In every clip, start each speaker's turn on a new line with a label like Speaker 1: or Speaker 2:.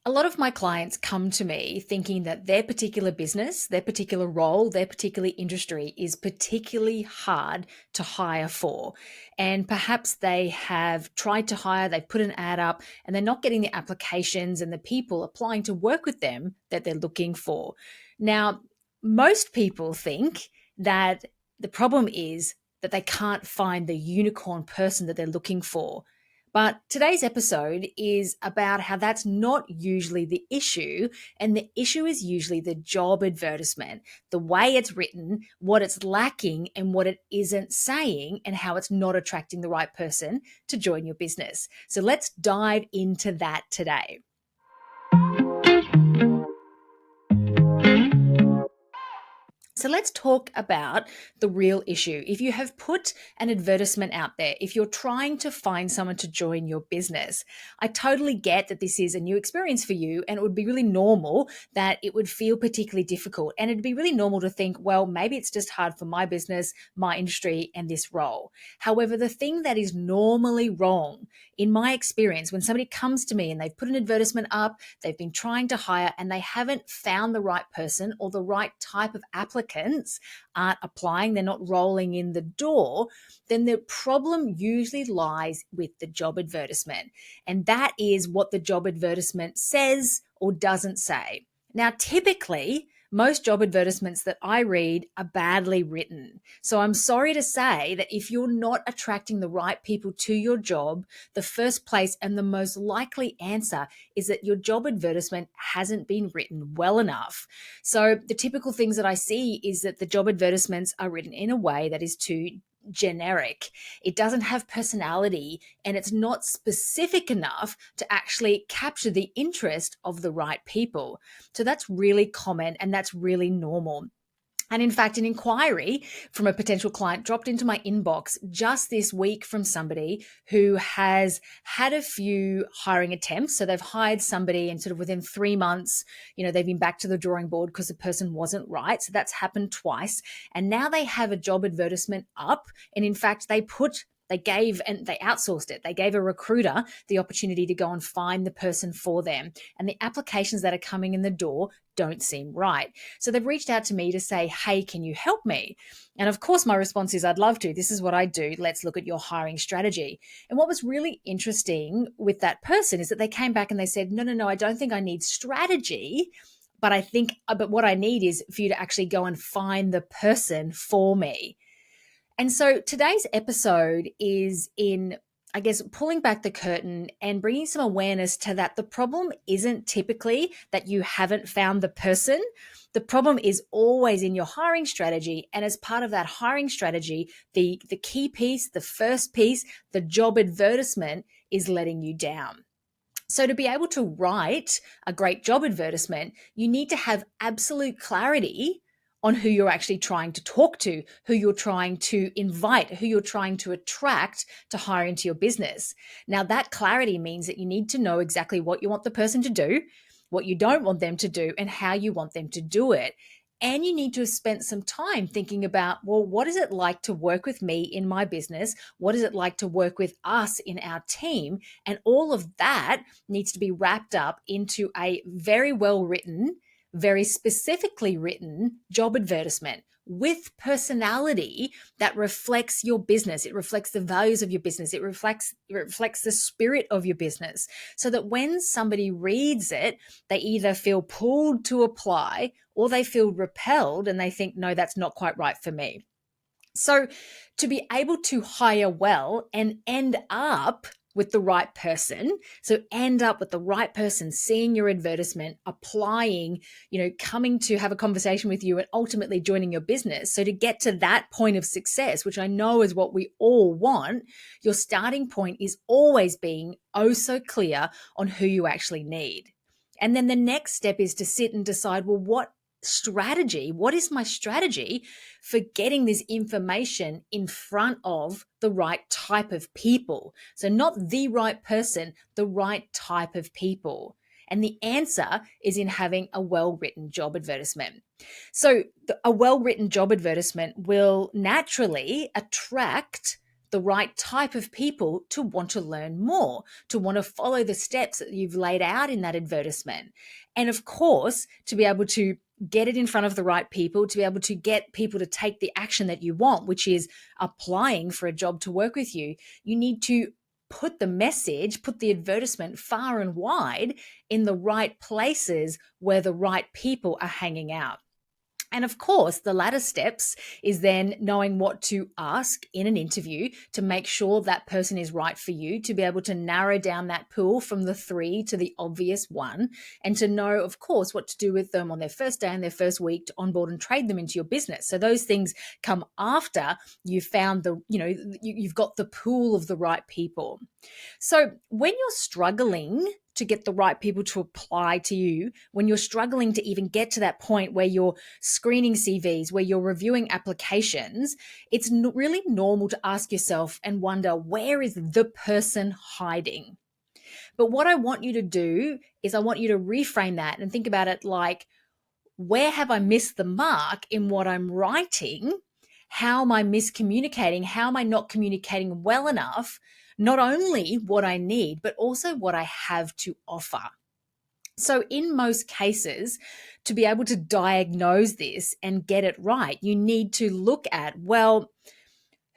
Speaker 1: A lot of my clients come to me thinking that their particular business, their particular role, their particular industry is particularly hard to hire for. And perhaps they have tried to hire, they've put an ad up, and they're not getting the applications and the people applying to work with them that they're looking for. Now, most people think that the problem is that they can't find the unicorn person that they're looking for. But today's episode is about how that's not usually the issue. And the issue is usually the job advertisement, the way it's written, what it's lacking, and what it isn't saying, and how it's not attracting the right person to join your business. So let's dive into that today. So let's talk about the real issue. If you have put an advertisement out there, if you're trying to find someone to join your business, I totally get that this is a new experience for you, and it would be really normal that it would feel particularly difficult. And it'd be really normal to think, well, maybe it's just hard for my business, my industry, and this role. However, the thing that is normally wrong in my experience, when somebody comes to me and they've put an advertisement up, they've been trying to hire and they haven't found the right person or the right type of applicants aren't applying, they're not rolling in the door, then the problem usually lies with the job advertisement. And that is what the job advertisement says or doesn't say. Now, typically, most job advertisements that I read are badly written. So I'm sorry to say that if you're not attracting the right people to your job, the first place and the most likely answer is that your job advertisement hasn't been written well enough. So the typical things that I see is that the job advertisements are written in a way that is too generic. It doesn't have personality, and it's not specific enough to actually capture the interest of the right people. So that's really common and that's really normal. And in fact, an inquiry from a potential client dropped into my inbox just this week from somebody who has had a few hiring attempts. So they've hired somebody and sort of within 3 months, they've been back to the drawing board because the person wasn't right. So that's happened twice. And now they have a job advertisement up. And in fact, they outsourced it. They gave a recruiter the opportunity to go and find the person for them. And the applications that are coming in the door don't seem right. So they've reached out to me to say, hey, can you help me? And of course, my response is, I'd love to. This is what I do. Let's look at your hiring strategy. And what was really interesting with that person is that they came back and they said, no, I don't think I need strategy. But what I need is for you to actually go and find the person for me. And so today's episode is pulling back the curtain and bringing some awareness to that the problem isn't typically that you haven't found the person. The problem is always in your hiring strategy. And as part of that hiring strategy, the key piece, the first piece, the job advertisement is letting you down. So to be able to write a great job advertisement, you need to have absolute clarity on who you're actually trying to talk to, who you're trying to invite, who you're trying to attract to hire into your business. Now, that clarity means that you need to know exactly what you want the person to do, what you don't want them to do, and how you want them to do it. And you need to have spent some time thinking about, well, what is it like to work with me in my business? What is it like to work with us in our team? And all of that needs to be wrapped up into a very well written, very specifically written job advertisement with personality that reflects your business. It reflects the values of your business. It reflects the spirit of your business, so that when somebody reads it, they either feel pulled to apply or they feel repelled and they think, no, that's not quite right for me. So to be able to hire well and end up with the right person, seeing your advertisement, applying, coming to have a conversation with you and ultimately joining your business. So to get to that point of success, which I know is what we all want, your starting point is always being oh so clear on who you actually need. And then the next step is to sit and decide, well, what is my strategy for getting this information in front of the right type of people? So not the right person, the right type of people. And the answer is in having a well-written job advertisement. So a well-written job advertisement will naturally attract the right type of people to want to learn more, to want to follow the steps that you've laid out in that advertisement. And of course, to be able to get it in front of the right people, to be able to get people to take the action that you want, which is applying for a job to work with you, you need to put the message, put the advertisement far and wide in the right places where the right people are hanging out. And of course, the latter steps is then knowing what to ask in an interview to make sure that person is right for you, to be able to narrow down that pool from the three to the obvious one, and to know, of course, what to do with them on their first day and their first week to onboard and trade them into your business. So those things come after you've found you've got the pool of the right people. So when you're struggling to get the right people to apply to you, when you're struggling to even get to that point where you're screening CVs, where you're reviewing applications, it's really normal to ask yourself and wonder, where is the person hiding? But what I want you to do is I want you to reframe that and think about it like, where have I missed the mark in what I'm writing? How am I miscommunicating? How am I not communicating well enough? Not only what I need, but also what I have to offer. So in most cases, to be able to diagnose this and get it right, you need to look at, well,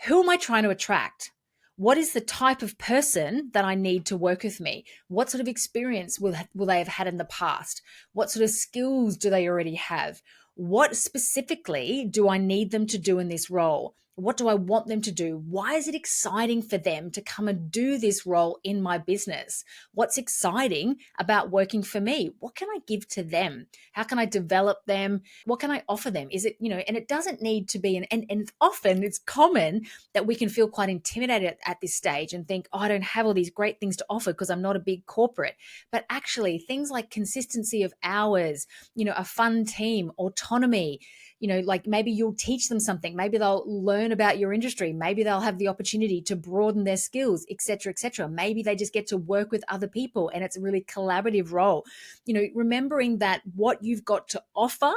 Speaker 1: who am I trying to attract? What is the type of person that I need to work with me? What sort of experience will they have had in the past? What sort of skills do they already have? What specifically do I need them to do in this role? What do I want them to do? Why is it exciting for them to come and do this role in my business? What's exciting about working for me? What can I give to them? How can I develop them? What can I offer them? Is it, and it doesn't need to be, and often it's common that we can feel quite intimidated at this stage and think, oh, I don't have all these great things to offer because I'm not a big corporate. But actually, things like consistency of hours, a fun team, autonomy, like maybe you'll teach them something, maybe they'll learn about your industry, maybe they'll have the opportunity to broaden their skills, etc., etc. Maybe they just get to work with other people and it's a really collaborative role. Remembering that what you've got to offer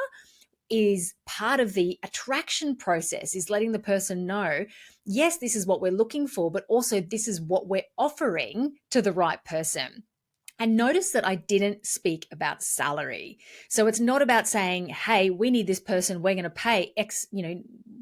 Speaker 1: is part of the attraction process, is letting the person know, yes, this is what we're looking for, but also this is what we're offering to the right person. And notice that I didn't speak about salary. So it's not about saying, hey, we need this person, we're going to pay X,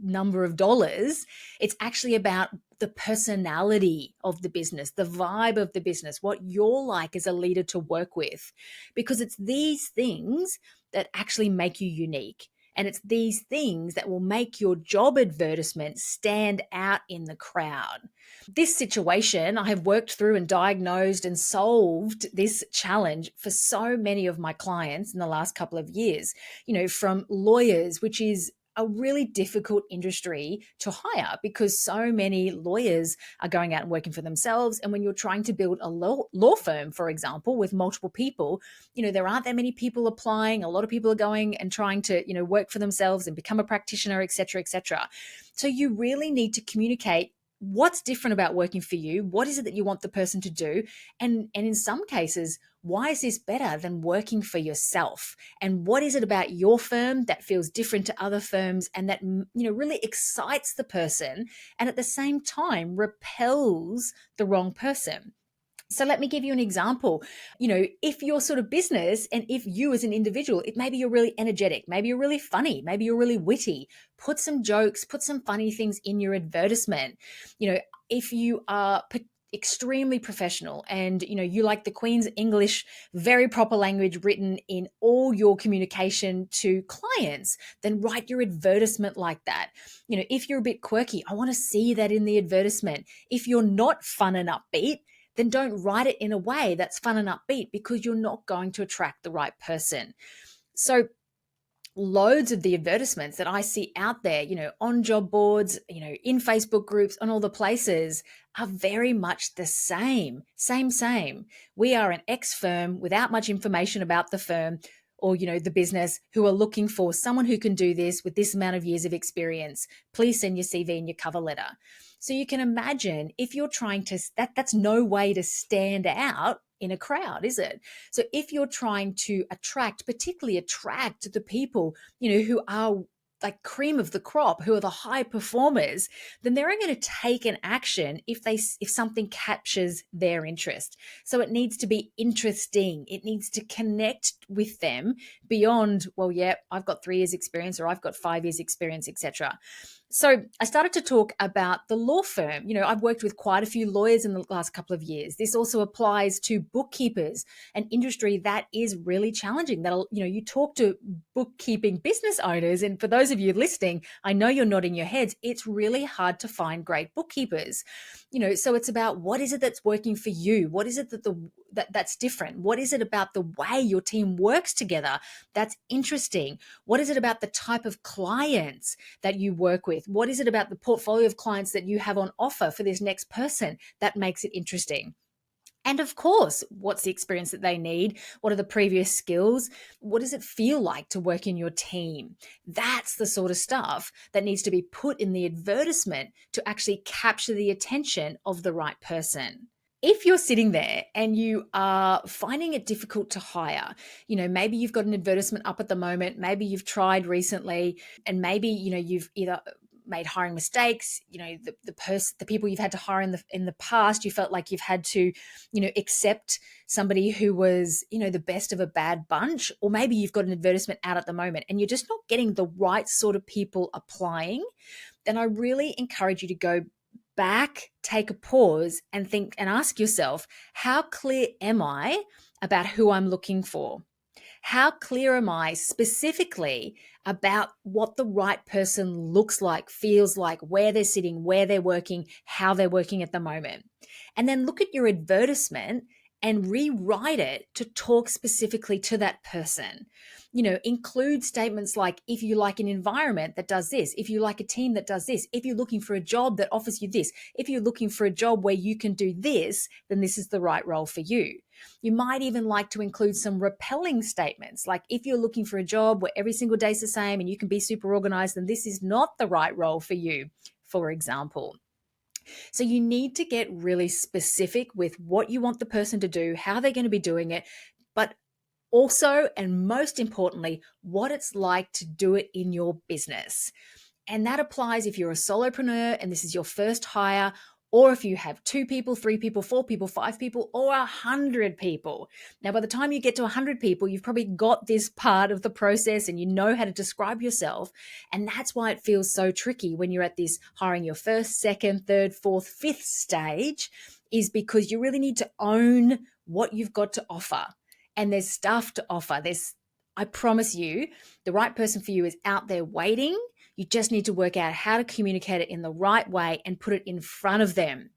Speaker 1: number of dollars. It's actually about the personality of the business, the vibe of the business, what you're like as a leader to work with, because it's these things that actually make you unique. And it's these things that will make your job advertisement stand out in the crowd. This situation, I have worked through and diagnosed and solved this challenge for so many of my clients in the last couple of years, from lawyers, which is a really difficult industry to hire because so many lawyers are going out and working for themselves. And when you're trying to build a law firm, for example, with multiple people, there aren't that many people applying. A lot of people are going and trying to, work for themselves and become a practitioner, et cetera, et cetera. So you really need to communicate what's different about working for you. What is it that you want the person to do? And in some cases, why is this better than working for yourself? And what is it about your firm that feels different to other firms and that, really excites the person and at the same time repels the wrong person? So let me give you an example. If your sort of business and if you as an individual, maybe you're really energetic, maybe you're really funny, maybe you're really witty, put some jokes, put some funny things in your advertisement. If you are extremely professional and you like the Queen's English, very proper language written in all your communication to clients, then write your advertisement like that. If you're a bit quirky, I want to see that in the advertisement. If you're not fun and upbeat, then don't write it in a way that's fun and upbeat because you're not going to attract the right person. So loads of the advertisements that I see out there, on job boards, in Facebook groups, on all the places are very much the same. We are an X firm without much information about the firm or, the business, who are looking for someone who can do this with this amount of years of experience. Please send your CV and your cover letter. So you can imagine if you're trying to, that's no way to stand out in a crowd, is it? So if you're trying to particularly attract the people, who are like cream of the crop, who are the high performers, then they're going to take an action if something captures their interest. So it needs to be interesting. It needs to connect with them beyond, well, yeah, I've got 3 years experience, or I've got 5 years experience, etc. So I started to talk about the law firm. I've worked with quite a few lawyers in the last couple of years. This also applies to bookkeepers, an industry that is really challenging. You talk to bookkeeping business owners, and for those of you listening, I know you're nodding your heads. It's really hard to find great bookkeepers. So it's about, what is it that's working for you? What is it that's different? What is it about the way your team works together that's interesting? What is it about the type of clients that you work with? What is it about the portfolio of clients that you have on offer for this next person that makes it interesting? And of course, what's the experience that they need? What are the previous skills? What does it feel like to work in your team? That's the sort of stuff that needs to be put in the advertisement to actually capture the attention of the right person. If you're sitting there and you are finding it difficult to hire, maybe you've got an advertisement up at the moment, maybe you've tried recently, and maybe, you've either made hiring mistakes, the people you've had to hire in the past, you felt like you've had to, accept somebody who was, the best of a bad bunch, or maybe you've got an advertisement out at the moment and you're just not getting the right sort of people applying, then I really encourage you to go back, take a pause, and think and ask yourself, how clear am I about who I'm looking for? How clear am I specifically about what the right person looks like, feels like, where they're sitting, where they're working, how they're working at the moment? And then look at your advertisement and rewrite it to talk specifically to that person. Include statements like, if you like an environment that does this, if you like a team that does this, if you're looking for a job that offers you this, if you're looking for a job where you can do this, then this is the right role for you. You might even like to include some repelling statements, like, if you're looking for a job where every single day is the same and you can be super organized, then this is not the right role for you, for example. So you need to get really specific with what you want the person to do, how they're going to be doing it, but also, and most importantly, what it's like to do it in your business. And that applies if you're a solopreneur and this is your first hire, or if you have 2 people, 3 people, 4 people, 5 people, or 100 people. Now, by the time you get to 100 people, you've probably got this part of the process and you know how to describe yourself. And that's why it feels so tricky when you're at this hiring your first, second, third, fourth, fifth stage, is because you really need to own what you've got to offer. And there's stuff to offer. I promise you, the right person for you is out there waiting. You just need to work out how to communicate it in the right way and put it in front of them.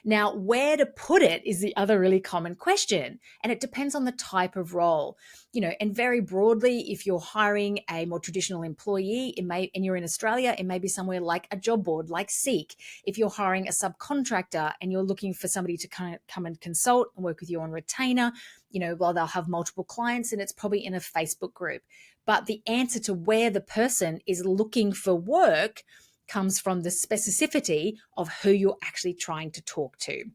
Speaker 1: Now, where to put it is the other really common question, and it depends on the type of role. And very broadly, if you're hiring a more traditional employee, and you're in Australia, it may be somewhere like a job board, like Seek. If you're hiring a subcontractor and you're looking for somebody to come and consult and work with you on retainer, well, they'll have multiple clients and it's probably in a Facebook group. But the answer to where the person is looking for work comes from the specificity of who you're actually trying to talk to.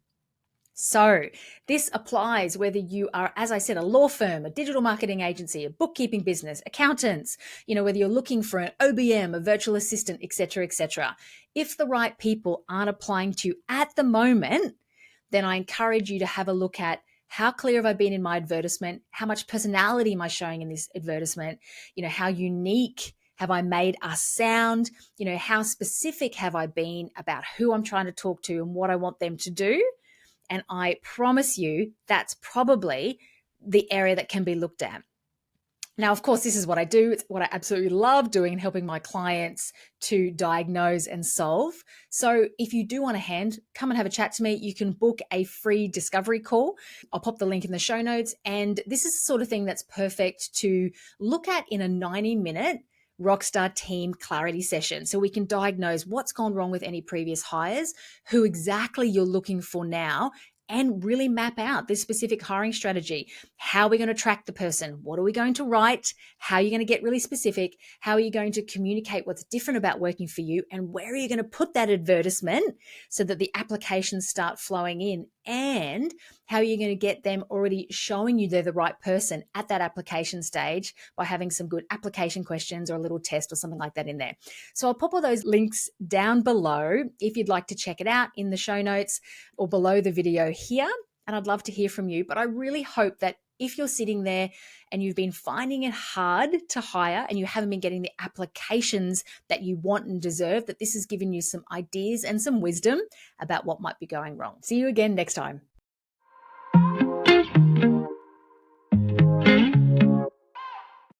Speaker 1: So this applies whether you are, as I said, a law firm, a digital marketing agency, a bookkeeping business, accountants, whether you're looking for an OBM, a virtual assistant, et cetera, et cetera. If the right people aren't applying to you at the moment, then I encourage you to have a look at, how clear have I been in my advertisement? How much personality am I showing in this advertisement? How unique have I made us sound? How specific have I been about who I'm trying to talk to and what I want them to do? And I promise you, that's probably the area that can be looked at. Now, of course, this is what I do. It's what I absolutely love doing and helping my clients to diagnose and solve. So if you do want a hand, come and have a chat to me. You can book a free discovery call. I'll pop the link in the show notes. And this is the sort of thing that's perfect to look at in a 90-minute Rockstar team clarity session. So we can diagnose what's gone wrong with any previous hires, who exactly you're looking for now, and really map out this specific hiring strategy. How are we going to track the person? What are we going to write? How are you going to get really specific? How are you going to communicate what's different about working for you? And where are you going to put that advertisement so that the applications start flowing in and how you're going to get them already showing you they're the right person at that application stage by having some good application questions or a little test or something like that in there. So I'll pop all those links down below if you'd like to check it out in the show notes or below the video here. And I'd love to hear from you. But I really hope that if you're sitting there and you've been finding it hard to hire and you haven't been getting the applications that you want and deserve, that this has given you some ideas and some wisdom about what might be going wrong. See you again next time.